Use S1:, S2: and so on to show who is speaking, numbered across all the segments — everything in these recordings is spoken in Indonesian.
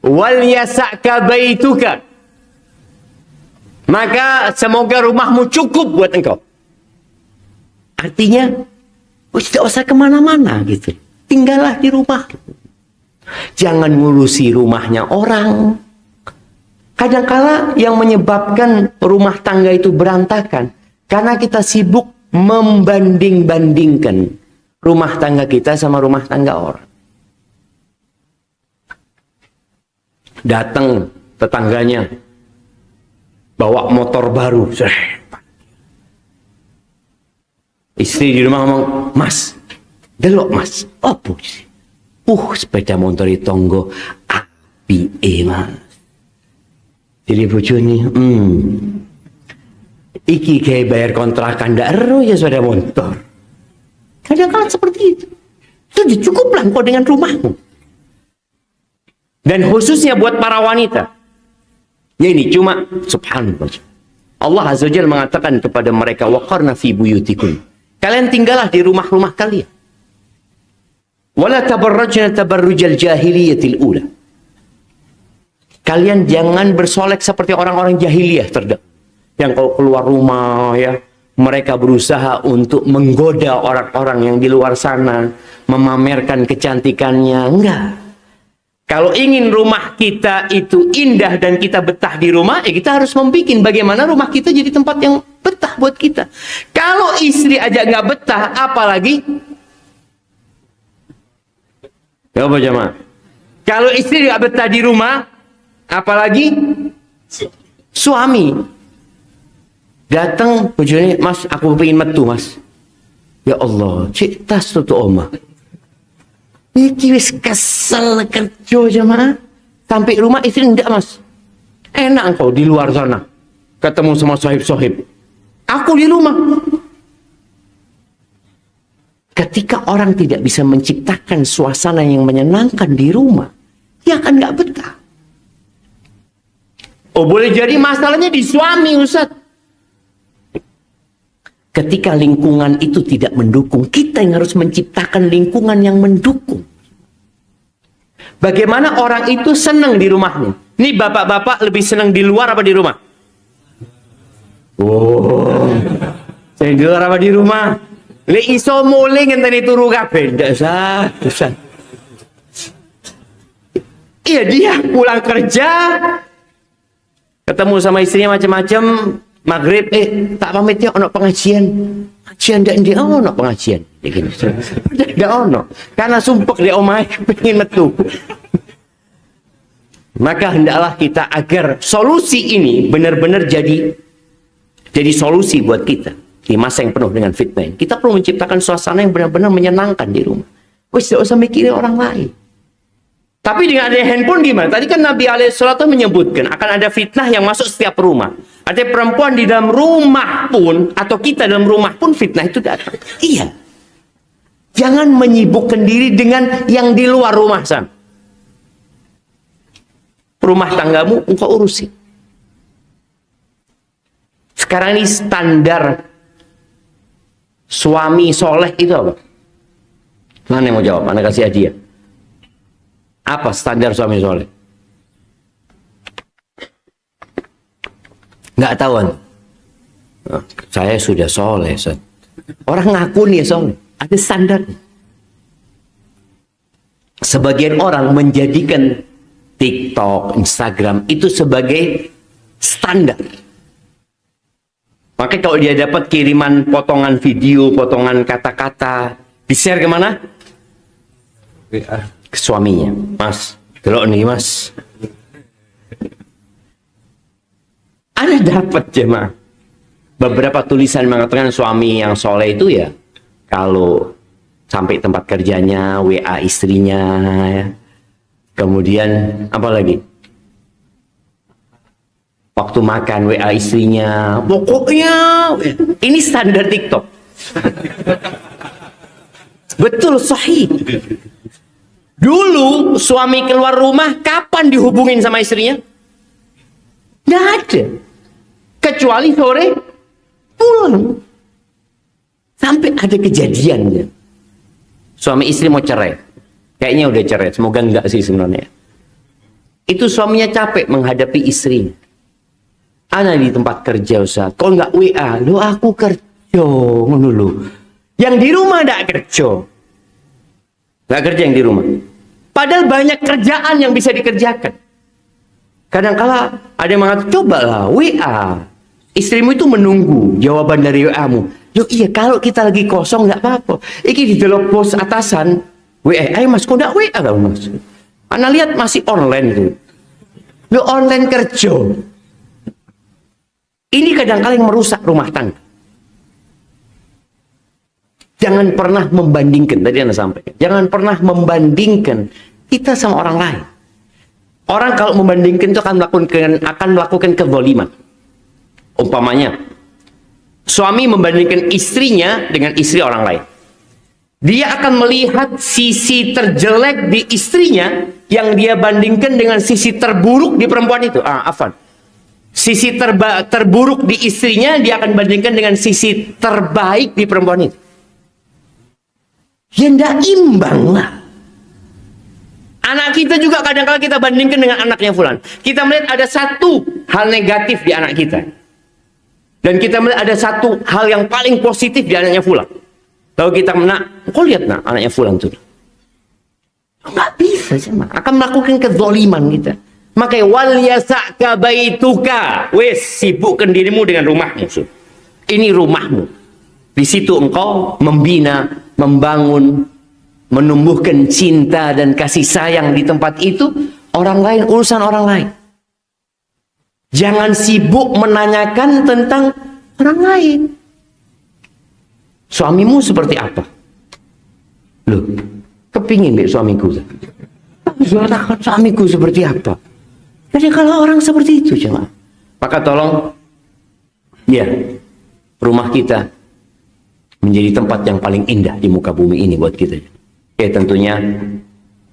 S1: wal yasa'ka baituka. Maka semoga rumahmu cukup buat engkau. Artinya, tidak usah kemana-mana gitu. Tinggallah di rumah. Jangan ngurusi rumahnya orang. Kadangkala yang menyebabkan rumah tangga itu berantakan karena kita sibuk membanding-bandingkan rumah tangga kita sama rumah tangga orang. Datang tetangganya bawa motor baru. Istri di rumah ngomong, "Mas, delok Mas, apa sih? Sepeda motor di tonggo api Mas." Jadi bojone, iki kayak bayar kontrakan ndak ero ya sepeda motor. Kadang-kadang seperti itu. Sudah cukuplah engkau dengan rumahmu. Dan khususnya buat para wanita. Ya ini cuma subhanallah. Allah Azza wa Jalla mengatakan kepada mereka, waqarna fi buyutikum. Kalian tinggallah di rumah-rumah kalian. Wala tabarrajna tabarrujal jahiliyatil ula. Kalian jangan bersolek seperti orang-orang jahiliyah terdahulu. Yang kalau keluar rumah ya, mereka berusaha untuk menggoda orang-orang yang di luar sana, memamerkan kecantikannya. Enggak. Kalau ingin rumah kita itu indah dan kita betah di rumah, ya kita harus membuat bagaimana rumah kita jadi tempat yang betah buat kita. Kalau istri aja nggak betah, apalagi? Ya apa jemaah? Kalau istri nggak betah di rumah, apalagi suami. Datang bojone, "Mas, aku pengen metu, Mas." Ya Allah, cik tas tuh omah. Iki wis kesel kerja jemaah. Sampai rumah istri enggak, Mas. Enak engkau di luar sana. Ketemu sama sohib-sohib. Aku di rumah. Ketika orang tidak bisa menciptakan suasana yang menyenangkan di rumah, dia akan nggak betah. Oh, boleh jadi masalahnya di suami, Ustaz. Ketika lingkungan itu tidak mendukung, kita yang harus menciptakan lingkungan yang mendukung. Bagaimana orang itu senang di rumahnya? Ini bapak-bapak lebih senang di luar apa di rumah? Oh, saya di luar apa di rumah? Le iso mulai ngenteni turu kabeh, ndak usah. Iya, dia pulang kerja, ketemu sama istrinya macam-macam. Maghrib, tak pamit ya, ono pengajian. Pengajian ndak ono pengajian. Ndak ono. Karena sumpek di omahe pengen metu. Maka hendaklah kita agar solusi ini benar-benar jadi solusi buat kita di masa yang penuh dengan fitnah. Kita perlu menciptakan suasana yang benar-benar menyenangkan di rumah. Wis tidak usah mikirin orang lain. Tapi dengan ada handphone gimana? Tadi kan Nabi alaihissalam menyebutkan akan ada fitnah yang masuk setiap rumah. Ada perempuan di dalam rumah pun, atau kita dalam rumah pun fitnah itu datang. Iya. Jangan menyibukkan diri dengan yang di luar rumah sana. Rumah tanggamu engkau urusi. Sekarang ini standar suami soleh itu apa? Mana yang mau jawab? Mana kasih hadiah? Apa standar suami soleh? Nggak tahuan. Saya sudah soleh. Orang ngaku nih soleh. Ada standar. Sebagian orang menjadikan TikTok, Instagram itu sebagai standar. Makanya kalau dia dapat kiriman potongan video, potongan kata-kata, di-share kemana? Ke suaminya. Mas, delok nih Mas. Ada dapat jemaah. Beberapa tulisan mengatakan suami yang soleh itu ya, kalau sampai tempat kerjanya, WA istrinya, ya. Kemudian apa lagi? Waktu makan WA istrinya, pokoknya ini standar TikTok. Betul, sahih. Dulu suami keluar rumah kapan dihubungin sama istrinya? Nggak ada. Kecuali sore pulang. Sampai ada kejadiannya. Suami istri mau cerai. Kayaknya udah cerai. Semoga enggak sih sebenarnya. Itu suaminya capek menghadapi istrinya. Ana di tempat kerja Ustaz, kok nggak WA? Lu aku kerja, ngono lho. Yang di rumah ndak kerja. Nggak kerja yang di rumah. Padahal banyak kerjaan yang bisa dikerjakan. Kadang-kala ada yang mengatakan, cobalah WA. Istrimu itu menunggu jawaban dari WA-mu. Loh iya, kalau kita lagi kosong nggak apa-apa. Iki di dalam pos atasan, WA, ayo mas, kok nggak WA kamu mas? Ana lihat masih online itu. Lo online kerja. Ini kadang-kala yang merusak rumah tangga. Jangan pernah membandingkan, tadi Anda sampaikan. Jangan pernah membandingkan kita sama orang lain. Orang kalau membandingkan itu akan melakukan kezaliman. Umpamanya, suami membandingkan istrinya dengan istri orang lain. Dia akan melihat sisi terjelek di istrinya yang dia bandingkan dengan sisi terburuk di perempuan itu. Sisi terburuk di istrinya dia akan bandingkan dengan sisi terbaik di perempuan itu. Ya tidak imbang lah. Anak kita juga kadang-kadang kita bandingkan dengan anaknya fulan. Kita melihat ada satu hal negatif di anak kita. Dan kita melihat ada satu hal yang paling positif di anaknya fulan. Lalu kita kau lihat nak anaknya fulan itu. Nggak bisa sama. Akan melakukan kezaliman kita. Makanya wal yasa'ka baituka. Wes, sibukkan dirimu dengan rumahmu. Ini rumahmu. Di situ engkau membina, membangun, menumbuhkan cinta dan kasih sayang di tempat itu. Orang lain, urusan orang lain. Jangan sibuk menanyakan tentang orang lain. Suamimu seperti apa? Loh, kepingin deh suamiku. Suamiku seperti apa? Jadi kalau orang seperti itu, jemaah, maka tolong, ya, rumah kita menjadi tempat yang paling indah di muka bumi ini buat kita. Ya tentunya,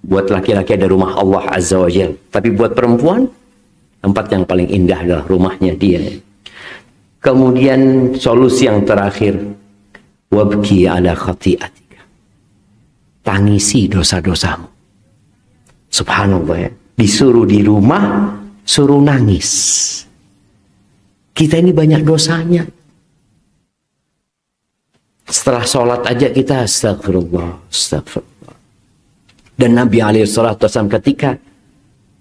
S1: buat laki-laki ada rumah Allah Azza wa Jalla. Tapi buat perempuan, tempat yang paling indah adalah rumahnya dia. Kemudian solusi yang terakhir, wabki ala khati'atika. Tangisi dosa-dosamu. Subhanallah ya. Disuruh di rumah, suruh nangis. Kita ini banyak dosanya. Setelah sholat aja kita astagfirullah, astagfirullah. Dan Nabi SAW ketika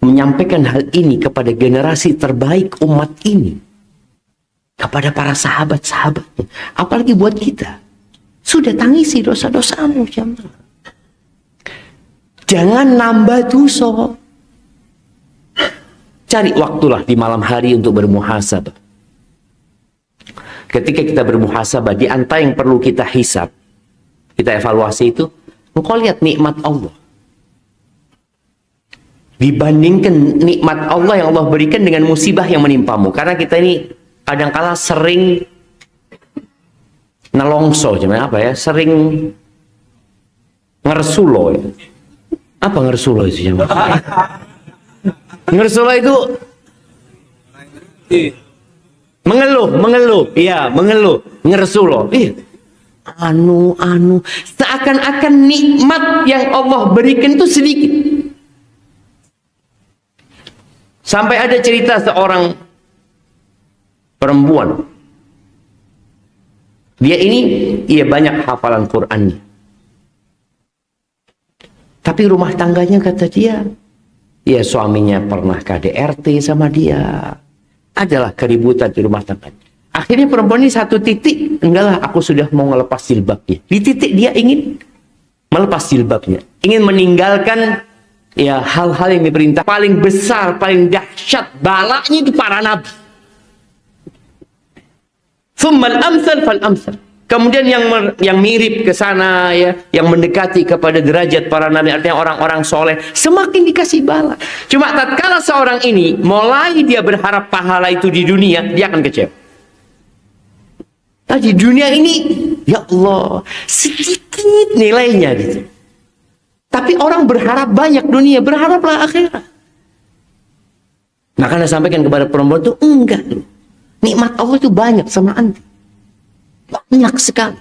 S1: menyampaikan hal ini kepada generasi terbaik umat ini, kepada para sahabat-sahabatnya, apalagi buat kita, sudah tangisi dosa-dosamu, jemaah. Jangan nambah dosa. Cari waktulah di malam hari untuk bermuhasabah. Ketika kita bermuhasabah, di antara yang perlu kita hisab, kita evaluasi itu, engkau lihat nikmat Allah. Dibandingkan nikmat Allah yang Allah berikan dengan musibah yang menimpamu. Karena kita ini kadang-kala sering nelongso, apa ya? Sering ngersulo. Ya. Apa ngersulo itu? Ngersulo itu mengeluh, iya, mengeluh, ngersulo. Seakan-akan nikmat yang Allah berikan itu sedikit. Sampai ada cerita seorang perempuan. Dia banyak hafalan Qur'annya. Tapi rumah tangganya kata dia, ya suaminya pernah KDRT sama dia. Adalah keributan di rumah tangga. Akhirnya perempuan ini satu titik, enggaklah aku sudah mau ngelepas jilbabnya. Di titik dia ingin melepas jilbabnya. Ingin meninggalkan ya hal-hal yang diperintah. Paling besar, paling dahsyat, balaknya itu para nabi. Tsummal amsal fal amsal. Kemudian yang mirip ke sana ya, yang mendekati kepada derajat para nabi, artinya orang-orang soleh, semakin dikasih bala. Cuma tatkala seorang ini mulai dia berharap pahala itu di dunia, dia akan kecewa. Di dunia ini, ya Allah, sedikit nilainya gitu. Tapi orang berharap banyak dunia, berharaplah akhirat. Maka Anda sampaikan kepada perempuan itu, enggak. Nikmat Allah itu banyak sama Anda. Banyak sekali.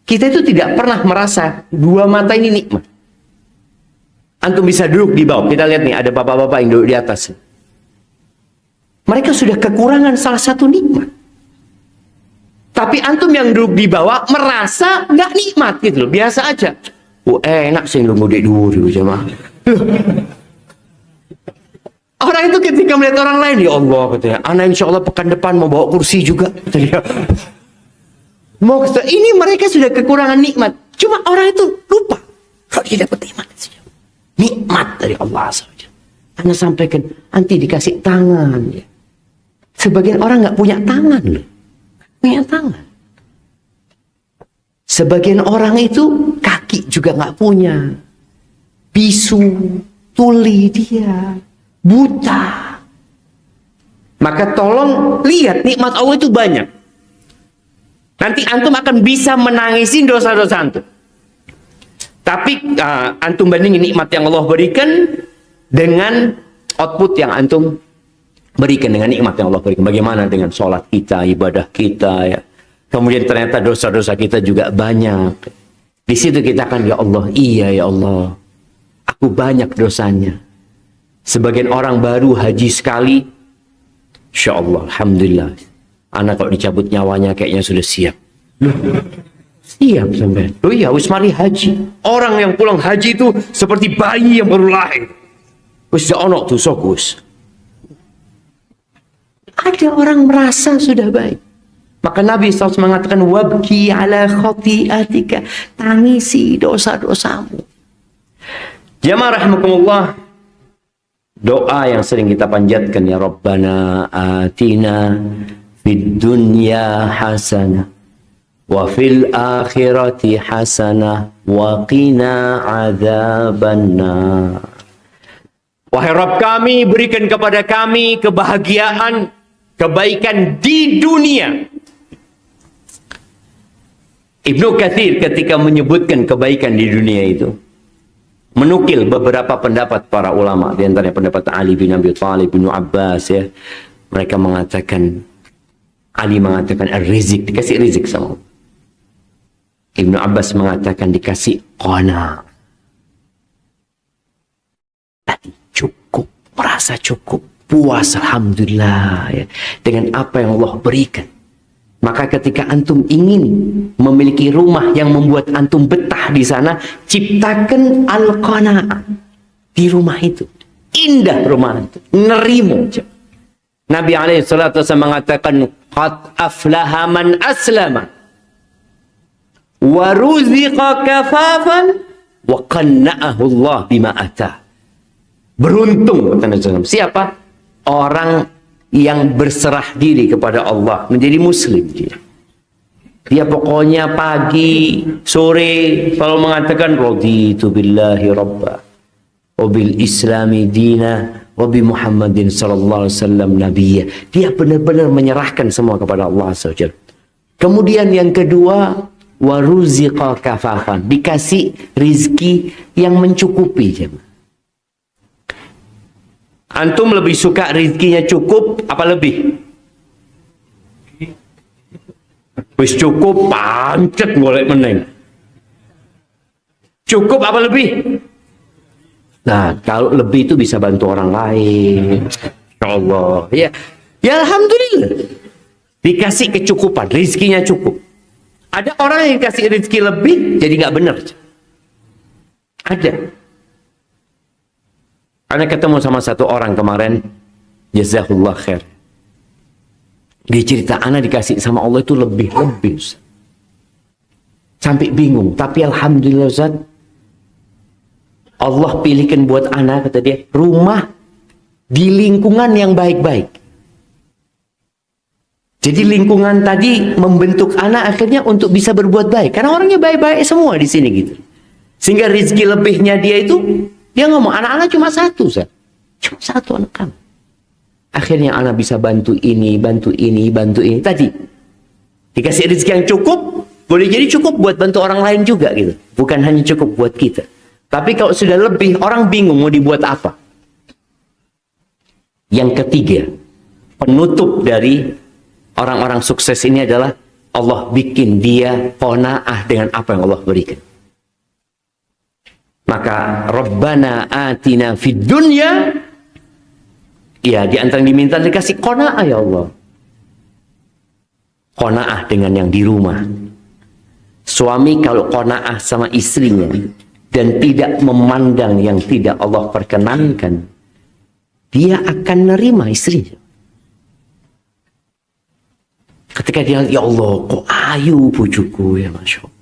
S1: Kita itu tidak pernah merasa dua mata ini nikmat. Antum bisa duduk di bawah. Kita lihat nih, ada bapak-bapak yang duduk di atas. Mereka sudah kekurangan salah satu nikmat. Tapi antum yang duduk di bawah merasa nggak nikmat gitu loh. Biasa aja. Oh, enak sih lu ngudek dulu jemaah. Orang itu ketika melihat orang lain, ya Allah katanya, anak insya Allah pekan depan mau bawa kursi juga. Katanya. Ini mereka sudah kekurangan nikmat. Cuma orang itu lupa kalau dia dapat nikmat. Nikmat dari Allah saja. Anda sampaikan, nanti dikasih tangan. Ya. Sebagian orang nggak punya tangan loh. Punya tangan. Sebagian orang itu kaki juga nggak punya. Bisu, tuli dia, buta. Maka tolong lihat nikmat Allah itu banyak. Nanti antum akan bisa menangisin dosa-dosa antum. Tapi antum bandingin nikmat yang Allah berikan dengan output yang antum berikan, dengan nikmat yang Allah berikan. Bagaimana dengan sholat kita, ibadah kita, ya. Kemudian ternyata dosa-dosa kita juga banyak. Di situ kita akan, ya Allah, iya ya Allah, aku banyak dosanya. Sebagian orang baru haji sekali, insya Allah, alhamdulillah, anak kalau dicabut nyawanya kayaknya sudah siap. Loh, siap sampai. Oh iya, wis mari haji. Orang yang pulang haji itu seperti bayi yang baru lahir. Wis ono tuh sokus. Ada orang merasa sudah baik. Maka Nabi SAW mengatakan, wabki ala khati'atika, tangisi dosa-dosamu. Jamaah rahimakumullah, doa yang sering kita panjatkan, ya Rabbana atina fid dunya hasanah wa fil akhirati hasanah wa qina adzabannar. Wahai Rabb kami, berikan kepada kami kebahagiaan, kebaikan di dunia. Ibnu Katsir ketika menyebutkan kebaikan di dunia itu menukil beberapa pendapat para ulama, di antaranya pendapat Ali bin Abi Thalib, Ibnu Abbas, ya. Mereka mengatakan, Ali mengatakan ar-rizq, dikasih rizq sama Allah. Ibnu Abbas mengatakan dikasih qana. Tadi cukup, merasa cukup, puas alhamdulillah, ya, dengan apa yang Allah berikan. Maka ketika antum ingin memiliki rumah yang membuat antum betah di sana, ciptakan al-qanaah di rumah itu. Indah rumah itu, nerimo. Nabi SAW mengatakan, qad aflaha man aslama wa ruziqa kafafan wa qanna'ahu Allah bima atah. Beruntung, kata Nabi SAW. Siapa? Orang yang berserah diri kepada Allah, menjadi muslim. Dia pokoknya pagi, sore selalu mengatakan raditu billahi rabba wa bil islami dina wa bi Muhammadin sallallahu alaihi wasallam nabiyya. Dia benar-benar menyerahkan semua kepada Allah SWT. Kemudian yang kedua, wa ruziqa kafafan, dikasih rizki yang mencukupi. Antum lebih suka rizkinya cukup apa lebih? Wis cukup pancet golek meneng. Cukup apa lebih? Nah, kalau lebih itu bisa bantu orang lain. Insyaallah. Ya. Ya alhamdulillah. Dikasih kecukupan, rizkinya cukup. Ada orang yang dikasih rizki lebih jadi nggak benar. Ada. Ana ketemu sama satu orang kemarin, jazakallah khair. Dia cerita, ana dikasih sama Allah itu lebih-lebih. Sampai bingung. Tapi alhamdulillah Ustaz, Allah pilihkan buat ana, kata dia, rumah di lingkungan yang baik-baik. Jadi lingkungan tadi membentuk ana akhirnya untuk bisa berbuat baik. Karena orangnya baik-baik semua di sini gitu. Sehingga rezeki lebihnya dia itu, dia ngomong, anak-anak cuma satu, Ustaz. Cuma satu anak kamu. Akhirnya anak bisa bantu ini, bantu ini, bantu ini. Tadi, dikasih rezeki yang cukup, boleh jadi cukup buat bantu orang lain juga gitu. Bukan hanya cukup buat kita. Tapi kalau sudah lebih, orang bingung mau dibuat apa. Yang ketiga, penutup dari orang-orang sukses ini adalah Allah bikin dia qanaah dengan apa yang Allah berikan. Maka Rabbana atina fid dunya, ya di antara yang diminta dikasih qanaah ya Allah. Qanaah dengan yang di rumah. Suami kalau qanaah sama istrinya dan tidak memandang yang tidak Allah perkenankan, dia akan nerima istrinya. Ketika dia, ya Allah, kok ayu bujuku ya Masya Allah.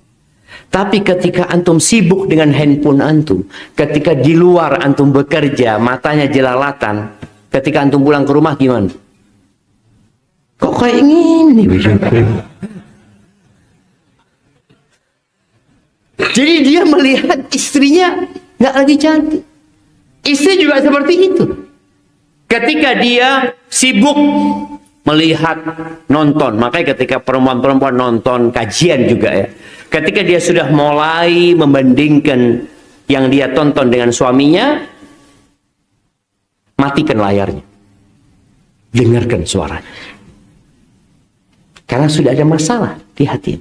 S1: Tapi ketika antum sibuk dengan handphone antum, ketika di luar antum bekerja, matanya jelalatan, ketika antum pulang ke rumah gimana? Kok kayak gini bujuku? Jadi dia melihat istrinya nggak lagi cantik. Istri juga seperti itu. Ketika dia sibuk melihat nonton, makanya ketika perempuan-perempuan nonton kajian juga ya, ketika dia sudah mulai membandingkan yang dia tonton dengan suaminya, matikan layarnya, dengarkan suaranya, karena sudah ada masalah di hati.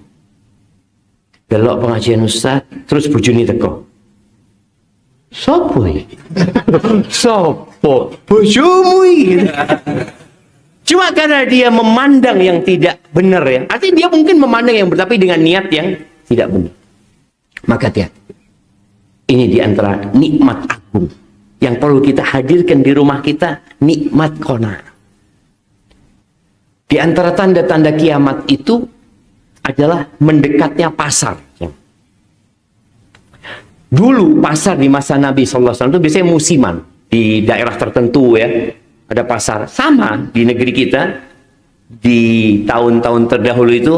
S1: Delok pengajian Ustaz, terus bojone teko. Sopo ya? Sopo? Bojomu iki. Cuma karena dia memandang yang tidak benar ya. Artinya dia mungkin memandang yang benar, tapi dengan niat yang tidak benar. Maka hati-hati. Ini diantara nikmat agung yang perlu kita hadirkan di rumah kita, nikmat qanaah. Di antara tanda-tanda kiamat itu adalah mendekatnya pasar. Dulu pasar di masa Nabi SAW itu biasanya musiman. Di daerah tertentu ya, ada pasar. Sama di negeri kita, di tahun-tahun terdahulu itu,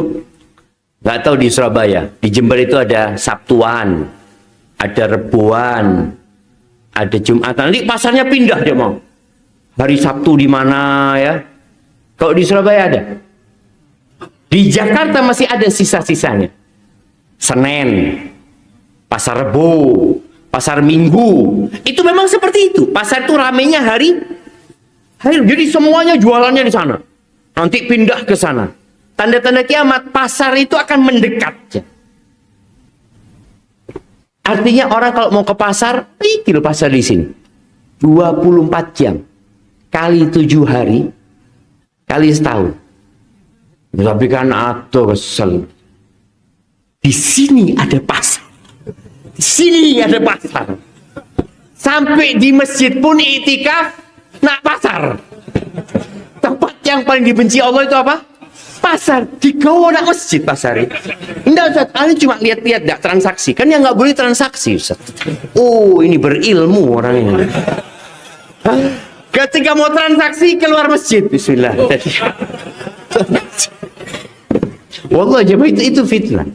S1: nggak tahu di Surabaya, di Jember itu ada Sabtuan, ada Rebuan, ada Jumatan. Nanti pasarnya pindah dia mau. Hari Sabtu di mana ya? Kalau di Surabaya ada. Di Jakarta masih ada sisa-sisanya. Senin, pasar Rebo, pasar Minggu. Itu memang seperti itu. Pasar itu ramenya hari. Jadi semuanya jualannya di sana. Nanti pindah ke sana. Tanda-tanda kiamat, pasar itu akan mendekat. Artinya orang kalau mau ke pasar, pikir pasar di sini. 24 jam. Kali 7 hari, kali setahun. Tapi kan atau kesel. Di sini ada pasar. Di sini ada pasar. Sampai di masjid pun iktikaf nak pasar. Tempat yang paling dibenci Allah itu apa? Pasar. Di kau nak masjid pasar ini. Enggak Ustaz, Ali cuma lihat-lihat, enggak transaksi. Kan yang nggak boleh transaksi Ustaz. Oh, ini berilmu orang ini. Ketika mau transaksi keluar masjid, bismillah. Wallah jemaah itu fitnah.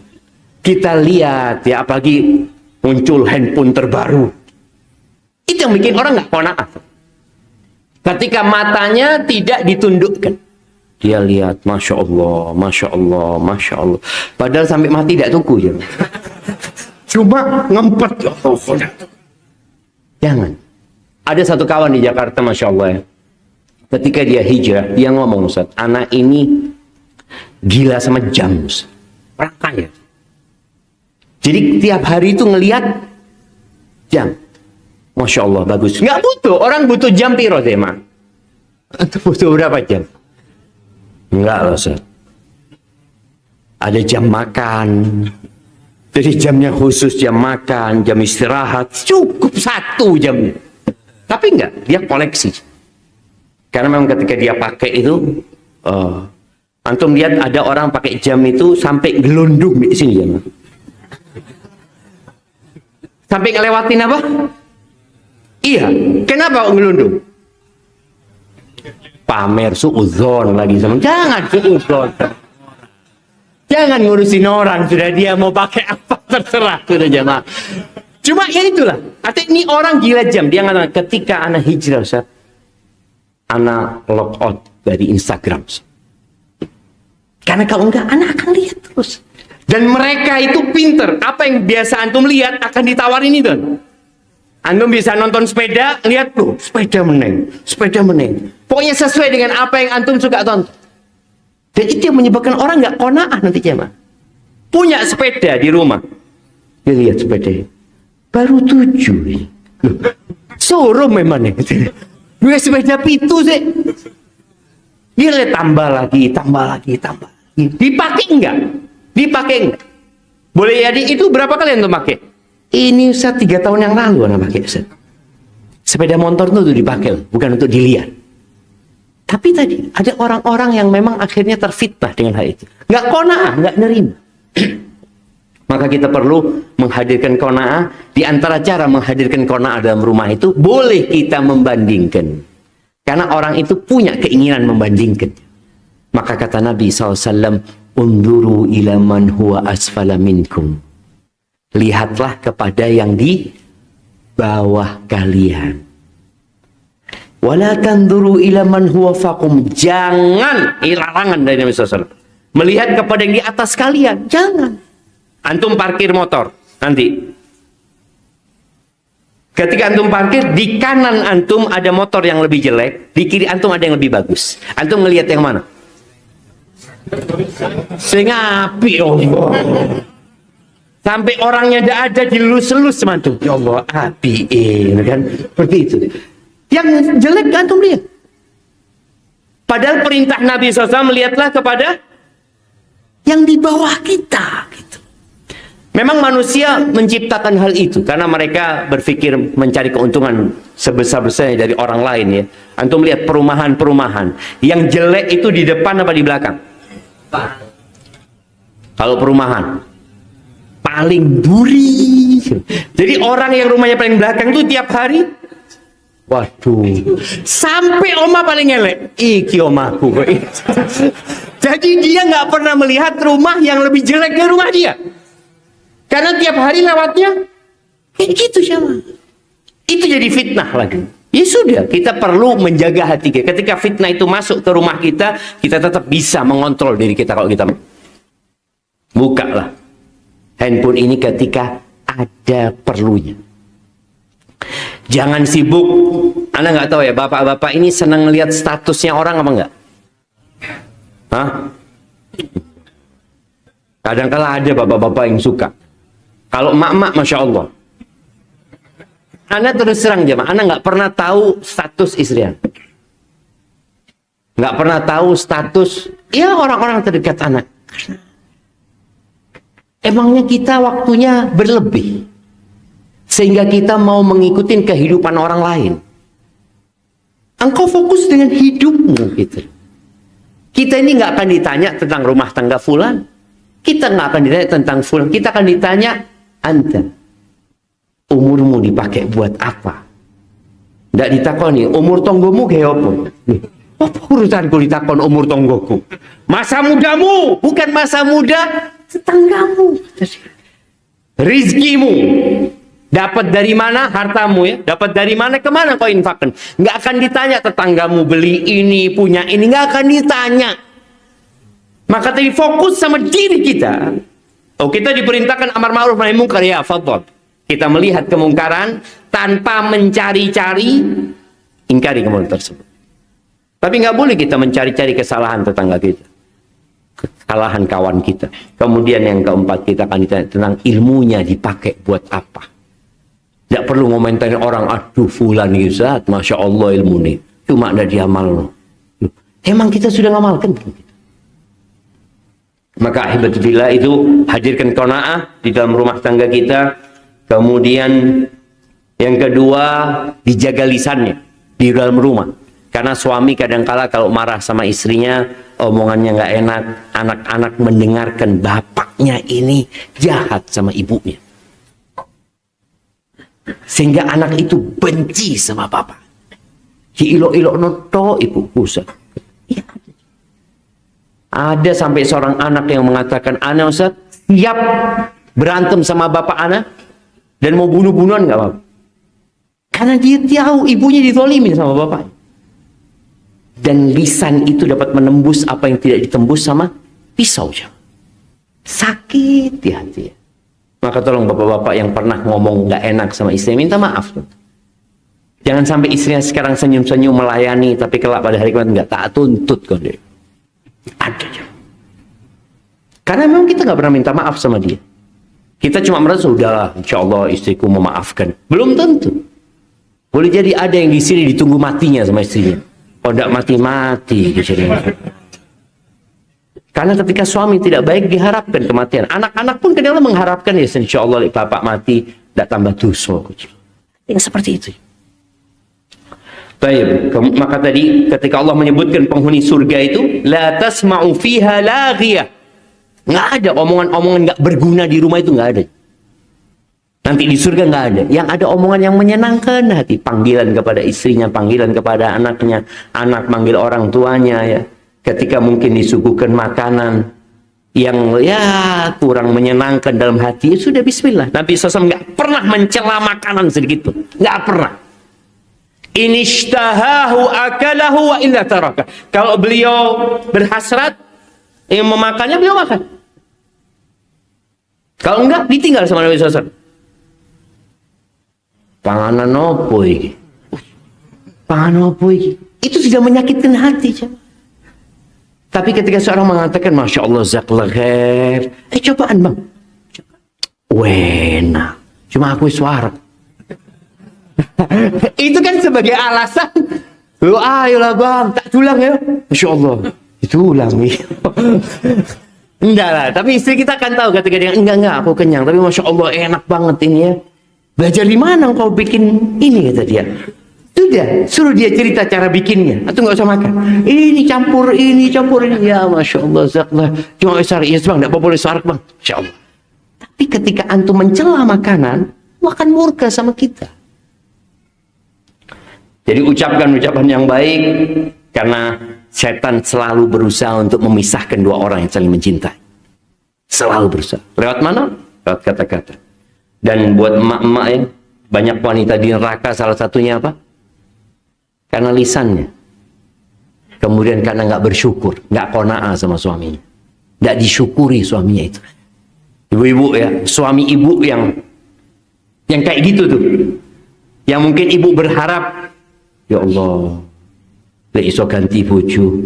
S1: Kita lihat ya, apalagi muncul handphone terbaru. Itu yang bikin orang nggak qanaah. Ketika matanya tidak ditundukkan, dia lihat, masya Allah, masya Allah, masya Allah. Padahal sampai mati tidak tunggu ya. Cuma ngempet. Jangan. Ada satu kawan di Jakarta, masya Allah ya. Ketika dia hijrah, dia ngomong, Ustaz, anak ini gila sama jam, orang kaya. Jadi tiap hari itu ngelihat jam. Masya Allah, bagus. Nggak butuh, orang butuh jam piro deh, Mak? Butuh berapa jam? Enggak loh, Ustaz. Ada jam makan. Jadi jamnya khusus, jam makan, jam istirahat. Cukup 1 jam. Tapi enggak, dia koleksi. Karena memang ketika dia pakai itu, antum lihat ada orang pakai jam itu sampai gelundung di sini ya. Sampai ngelewatin apa? Iya. Kenapa gelundung? Pamer suudzon lagi sama. Jangan suudzon. Jangan ngurusin orang, sudah dia mau pakai apa terserah sudah jemaah. Cuma ya itulah. Artinya ini orang gila jam. Dia ngatakan ketika anak hijrah, Ustaz, anak log out dari Instagram. Karena kalau enggak, anak akan lihat terus. Dan mereka itu pinter. Apa yang biasa antum lihat akan ditawarin itu. Antum bisa nonton sepeda, lihat tuh, sepeda meneng, sepeda meneng. Pokoknya sesuai dengan apa yang antum suka tonton. Dan itu yang menyebabkan orang nggak qanaah nanti jemaah. Punya sepeda di rumah, dia lihat sepeda. Baru 7. Suruh memang nih. Dua sepeda pitu sih. Dia tambah lagi. Dipakai enggak? Boleh jadi itu berapa kali antum pakai? Ini Ustaz 3 tahun yang lalu anak pakai Ustaz. Sepeda motor itu dipakai, bukan untuk dilihat. Tapi tadi ada orang-orang yang memang akhirnya terfitnah dengan hal itu. Nggak qanaah, nggak nerima. Maka kita perlu menghadirkan qanaah. Di antara cara menghadirkan qanaah dalam rumah itu, boleh kita membandingkan. Karena orang itu punya keinginan membandingkan. Maka kata Nabi SAW, Unduru ila man huwa asfala minkum. Lihatlah kepada yang di bawah kalian. Wala tanduru ila man huwa faqum. Jangan, larangan dari Nabi SAW. Melihat kepada yang di atas kalian. Jangan. Antum parkir motor nanti. Ketika antum parkir, di kanan antum ada motor yang lebih jelek, di kiri antum ada yang lebih bagus. Antum ngelihat yang mana? Sehingga api, Allah. Sampai orangnya tidak ada, dilus-lus mantu. Ya Allah, api, kan? Seperti itu. Yang jelek antum lihat. Padahal perintah Nabi SAW melihatlah kepada yang di bawah kita. Gitu. Memang manusia menciptakan hal itu karena mereka berpikir mencari keuntungan sebesar-besarnya dari orang lain ya. Antum lihat perumahan-perumahan. Yang jelek itu di depan apa di belakang? Kalau perumahan paling buri. Jadi orang yang rumahnya paling belakang itu tiap hari, waduh, sampai oma paling elek. Iki omaku. Jadi dia nggak pernah melihat rumah yang lebih jelek dari rumah dia. Karena tiap hari lewatnya gitu sama. Itu jadi fitnah lagi. Ya sudah, kita perlu menjaga hati kita. Ketika fitnah itu masuk ke rumah kita, kita tetap bisa mengontrol diri kita. Kalau kita bukalah handphone ini ketika ada perlunya. Jangan sibuk. Anda nggak tahu ya, bapak-bapak ini senang ngelihat statusnya orang apa enggak? Hah? Kadang-kala ada bapak-bapak yang suka. Kalau emak-emak, Masya Allah. Anda terus serang jemaah, Anda nggak pernah tahu status istri Anda. Nggak pernah tahu status, ya orang-orang terdekat anak. Emangnya kita waktunya berlebih. Sehingga kita mau mengikuti kehidupan orang lain. Engkau fokus dengan hidupmu gitu. Kita ini nggak akan ditanya tentang rumah tangga fulan. Kita nggak akan ditanya tentang fulan. Kita akan ditanya, Anta, umurmu dipakai buat apa? Nggak ditakoni, umur tonggomu kayak apa? Apa urusanku ditakon umur tonggoku? Masa mudamu, bukan masa muda tetanggamu. Rizkimu, dapat dari mana hartamu ya? Dapat dari mana, kemana kau infakkan? Nggak akan ditanya tetanggamu beli ini, punya ini. Nggak akan ditanya. Maka tadi fokus sama diri kita. Oh, kita diperintahkan amar ma'ruf nahi munkar, ya fadhol. Kita melihat kemungkaran tanpa mencari-cari, ingkari kemungkaran tersebut. Tapi nggak boleh kita mencari-cari kesalahan tetangga kita, kesalahan kawan kita. Kemudian yang keempat, kita akan ditanya tentang ilmunya dipakai buat apa. Tidak perlu ngomentarin orang, aduh fulan Ustaz, Masya Allah ilmu nih, cuma ada diamal. Emang kita sudah ngamalkan? Maka ahibatulillah itu hadirkan qanaah di dalam rumah tangga kita. Kemudian yang kedua, dijaga lisannya di dalam rumah. Karena suami kadangkala kalau marah sama istrinya, omongannya nggak enak, anak-anak mendengarkan bapaknya ini jahat sama ibunya. Sehingga anak itu benci sama bapak. Ilo-ilo noto ibu pusat. Ya. Ada sampai seorang anak yang mengatakan, "Ana Ustaz, siap berantem sama bapak ana dan mau bunuh-bunuhan nggak apa-apa." Karena dia tahu ibunya ditolimin sama bapak. Dan lisan itu dapat menembus apa yang tidak ditembus sama pisau. Sakit di hati. Maka tolong bapak-bapak yang pernah ngomong nggak enak sama istri, minta maaf. Jangan sampai istrinya sekarang senyum-senyum melayani, tapi kelak pada hari kiamat nggak tak tuntut kok dia. Ada. Karena memang kita nggak pernah minta maaf sama dia. Kita cuma merasa, udahlah, insya Allah istriku memaafkan. Belum tentu. Boleh jadi ada yang di sini ditunggu matinya sama istrinya. Oh, tidak mati-mati. Karena ketika suami tidak baik, diharapkan kematian. Anak-anak pun kadang mengharapkan, ya insya Allah bapak mati, tidak tambah dosa. Yang seperti itu. Baik, maka tadi ketika Allah menyebutkan penghuni surga itu, la tasma'u fiha laghiyah. Nggak ada omongan-omongan nggak berguna di rumah, itu nggak ada. Nanti di surga nggak ada. Yang ada omongan yang menyenangkan hati. Panggilan kepada istrinya, panggilan kepada anaknya, anak manggil orang tuanya, ya. Ketika mungkin disuguhkan makanan yang ya kurang menyenangkan dalam hati, ya sudah bismillah. Nabi SAW nggak pernah mencela makanan sedikit pun, nggak pernah. Inishtahahu akalahu wa illa taraka. Kalau beliau berhasrat yang memakannya, beliau makan. Kalau enggak, ditinggal sama Nabi SAW. Panganan opo iki? Panganan opo iki? Itu sudah menyakitkan hati, coba. Tapi ketika seorang mengatakan, Masya Allah, jazakallah khair. Cobaan bang. Wena. Cuma aku suara. Itu kan sebagai alasan. Loh, ayolah bang, tak tulang ya. Masya Allah. Itu ulang. Enggak lah. Tapi istri kita akan tahu ketika dia, enggak, aku kenyang. Tapi Masya Allah, enak banget ini ya. Belajar di mana kau bikin ini, kata dia. Sudah, suruh dia cerita cara bikinnya. Atau nggak usah makan. Ini campur ini. Ya Masya Allah, zaklah. Cuma besar, ya bang, nggak boleh sarak bang. Masya Allah. Tapi ketika antum mencela makanan, akan murka sama kita. Jadi ucapkan ucapan yang baik, karena setan selalu berusaha untuk memisahkan dua orang yang saling mencintai. Selalu berusaha. Lewat mana? Lewat kata-kata. Dan buat emak-emak ya, banyak wanita di neraka, salah satunya apa? Karena lisannya. Kemudian karena nggak bersyukur, nggak qanaah sama suaminya, nggak disyukuri suaminya itu. Ibu-ibu ya, suami ibu yang kayak gitu tuh, yang mungkin ibu berharap, ya Allah, lek iso ganti bojo.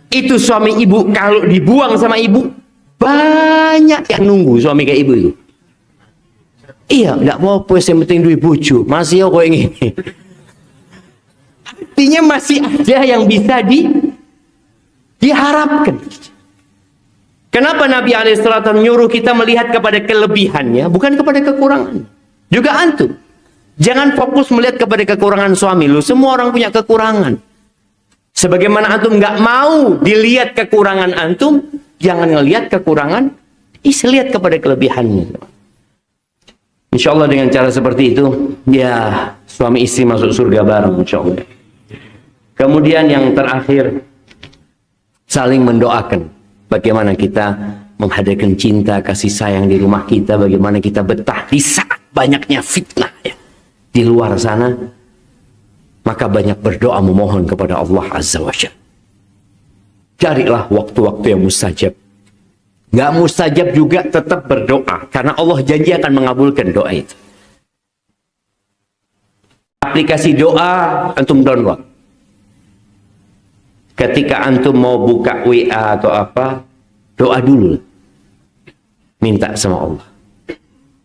S1: Itu suami ibu kalau dibuang sama ibu, banyak yang nunggu suami kayak ibu itu. Iya, nggak apa-apa, yang penting duit bojo, masih kok ini. Artinya masih ada yang bisa diharapkan. Kenapa Nabi alaihissalam menyuruh kita melihat kepada kelebihannya, bukan kepada kekurangan? Juga antum, jangan fokus melihat kepada kekurangan suami lu. Semua orang punya kekurangan. Sebagaimana antum nggak mau dilihat kekurangan antum, jangan ngelihat kekurangan, lihat kepada kelebihannya. Insya Allah dengan cara seperti itu, ya suami istri masuk surga bareng, insya Allah. Kemudian yang terakhir, saling mendoakan. Bagaimana kita menghadirkan cinta, kasih sayang di rumah kita, bagaimana kita betah di saat banyaknya fitnah ya, di luar sana. Maka banyak berdoa memohon kepada Allah Azza wa Jalla. Carilah waktu-waktu yang mustajab. Nggak mustajab juga tetap berdoa, karena Allah janji akan mengabulkan doa itu. Aplikasi doa antum download. Ketika antum mau buka WA atau apa, doa dulu. Minta sama Allah.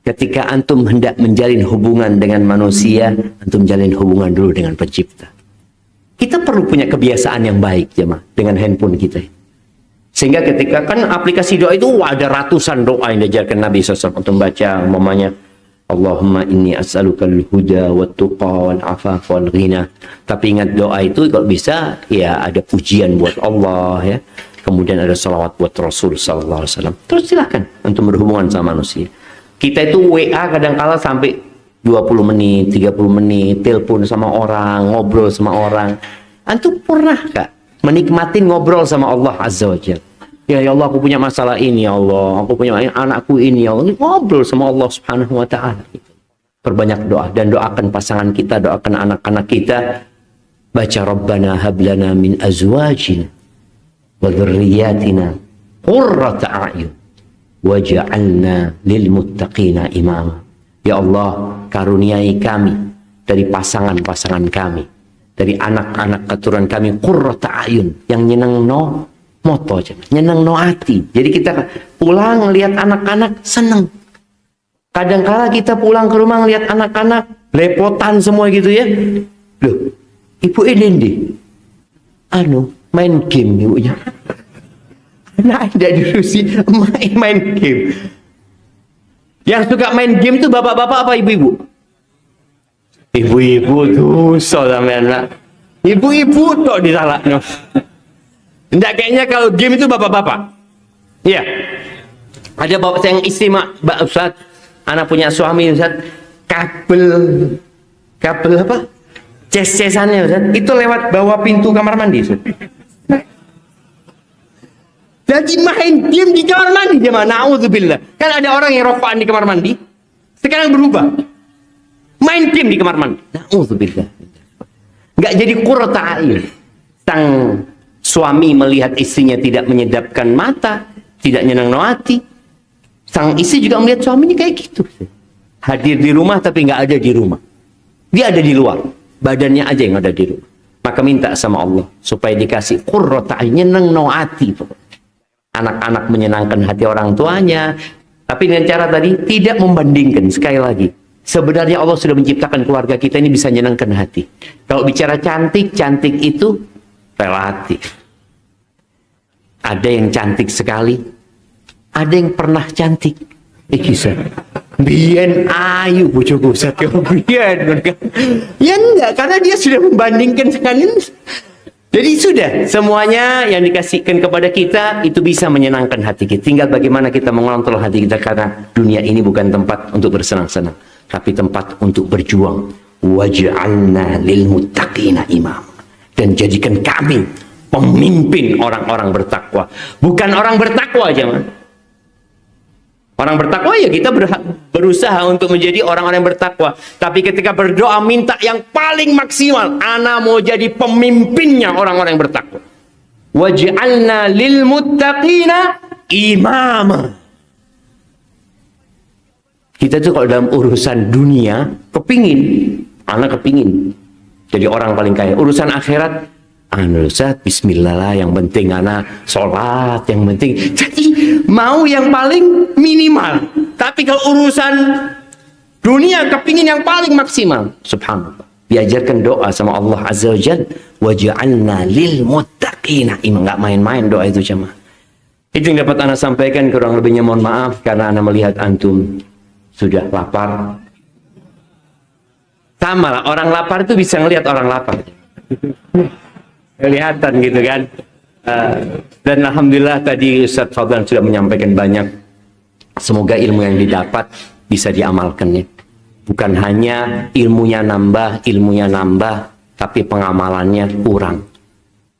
S1: Ketika antum hendak menjalin hubungan dengan manusia, antum jalin hubungan dulu dengan pencipta. Kita perlu punya kebiasaan yang baik, jemaah, dengan handphone kita. Sehingga ketika kan aplikasi doa itu ada ratusan doa yang diajarkan Nabi SAW. Antum baca, umpamanya, Allahumma inni as'alukal huda wa tuqa wal afaf wal ghina. Tapi ingat doa itu kalau bisa ya ada pujian buat Allah ya. Kemudian ada salawat buat Rasul sallallahu alaihi wasallam. Terus silakan untuk berhubungan sama manusia. Kita itu WA kadang-kala sampai 20 menit, 30 menit, telepon sama orang, ngobrol sama orang. Antum pernah gak menikmatin ngobrol sama Allah Azza wa Jalla? Ya Allah, aku punya masalah ini ya Allah, aku punya anakku ini ya Allah. Ngobrol sama Allah Subhanahu wa taala. Perbanyak doa dan doakan pasangan kita, doakan anak-anak kita. Baca Rabbana hab lana min azwajina wa dzurriyyatina qurrata a'yun waj'alna lil muttaqina imama. Ya Allah, karuniai kami dari pasangan-pasangan kami, dari anak-anak keturunan kami qurrata a'yun, yang nyenengno moto aja, nyeneng no hati. Jadi kita pulang lihat anak-anak seneng. Kadang-kala kita pulang ke rumah ngeliat anak-anak lepotan semua gitu ya. Loh, ibu ini main game ibunya. Anak tidak diurusi main game. Yang suka main game tuh bapak-bapak apa ibu-ibu? Ibu-ibu tuh sama anak. Ibu-ibu tuh disalah. No. Tidak kayaknya kalau game itu bapak-bapak. Iya. Ada bapak yang istimewa, Ustaz. Anak punya suami Ustaz, kabel apa? Ces-cesannya Ustaz, itu lewat bawah pintu kamar mandi Ustaz. Jadi main game di kamar mandi jemaah, na'udzubillah. Kan ada orang yang rokokan di kamar mandi, sekarang berubah. Main game di kamar mandi. Na'udzubillah. Enggak jadi qurrata a'yun. Sang suami melihat istrinya tidak menyedapkan mata, tidak nyenang hati. Sang istri juga melihat suaminya kayak gitu. Hadir di rumah tapi nggak ada di rumah. Dia ada di luar. Badannya aja yang ada di rumah. Maka minta sama Allah supaya dikasih qurrata a'yun, nyenang hati. Anak-anak menyenangkan hati orang tuanya. Tapi dengan cara tadi tidak membandingkan. Sekali lagi, sebenarnya Allah sudah menciptakan keluarga kita ini bisa menyenangkan hati. Kalau bicara cantik, cantik itu relatif. Ada yang cantik sekali, ada yang pernah cantik. Kisah biyen ayu bojoku Ustaz, biyen. Ya enggak, karena dia sudah membandingkan sekali. Jadi sudah, semuanya yang dikasihkan kepada kita itu bisa menyenangkan hati kita. Tinggal bagaimana kita mengontrol hati kita, karena dunia ini bukan tempat untuk bersenang-senang, tapi tempat untuk berjuang. Waj'alna lil muttaqina imam. Dan jadikan kami pemimpin orang-orang bertakwa. Bukan orang bertakwa aja, man. Orang bertakwa ya kita berusaha untuk menjadi orang-orang yang bertakwa. Tapi ketika berdoa minta yang paling maksimal. Ana mau jadi pemimpinnya orang-orang yang bertakwa. Waj'alna lil muttaqina imama. Kita tuh kalau dalam urusan dunia ana kepingin jadi orang paling kaya. Urusan akhirat, Ustaz, bismillah lah, yang penting ana sholat, yang penting. Jadi mau yang paling minimal. Tapi kalau urusan dunia kepingin yang paling maksimal. Subhanallah. Diajarkan doa sama Allah Azza wa Jalla, waj'alna lil muttaqina imam. Enggak main-main doa itu jemaah. Itu yang dapat ana sampaikan, kurang lebihnya mohon maaf karena ana melihat antum sudah lapar. Sama lah, orang lapar itu bisa ngelihat orang lapar. Kelihatan gitu kan. Dan alhamdulillah tadi Ustaz Fadlan sudah menyampaikan banyak. Semoga ilmu yang didapat bisa diamalkan ya. Bukan hanya ilmunya nambah, tapi pengamalannya kurang.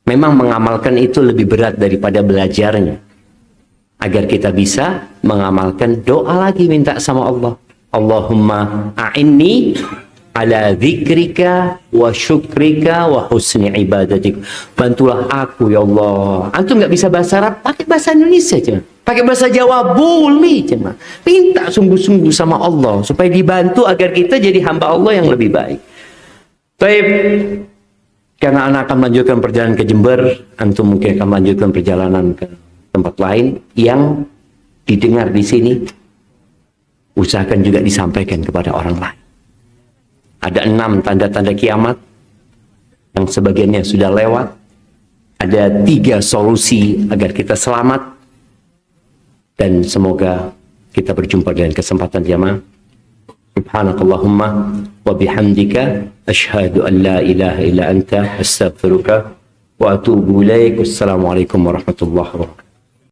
S1: Memang mengamalkan itu lebih berat daripada belajarnya. Agar kita bisa mengamalkan, doa lagi minta sama Allah. Allahumma a'inni ala dzikrika wa syukrika wa husni ibadatik. Bantulah aku ya Allah. Antum nggak bisa bahasa Arab, pakai bahasa Indonesia aja. Pakai bahasa Jawa boleh cuma. Minta sungguh-sungguh sama Allah supaya dibantu agar kita jadi hamba Allah yang lebih baik. Baik. Karena anak akan melanjutkan perjalanan ke Jember, antum mungkin akan melanjutkan perjalanan ke tempat lain yang didengar di sini. Usahakan juga disampaikan kepada orang lain. Ada 6 tanda-tanda kiamat yang sebagiannya sudah lewat. Ada 3 solusi agar kita selamat. Dan semoga kita berjumpa dengan kesempatan jamaah. Subhanakallahumma wa bihamdika asyhadu an la ilaha illa anta astaghfiruka wa atubu ilaik. Wassalamualaikum warahmatullahi wabarakatuh.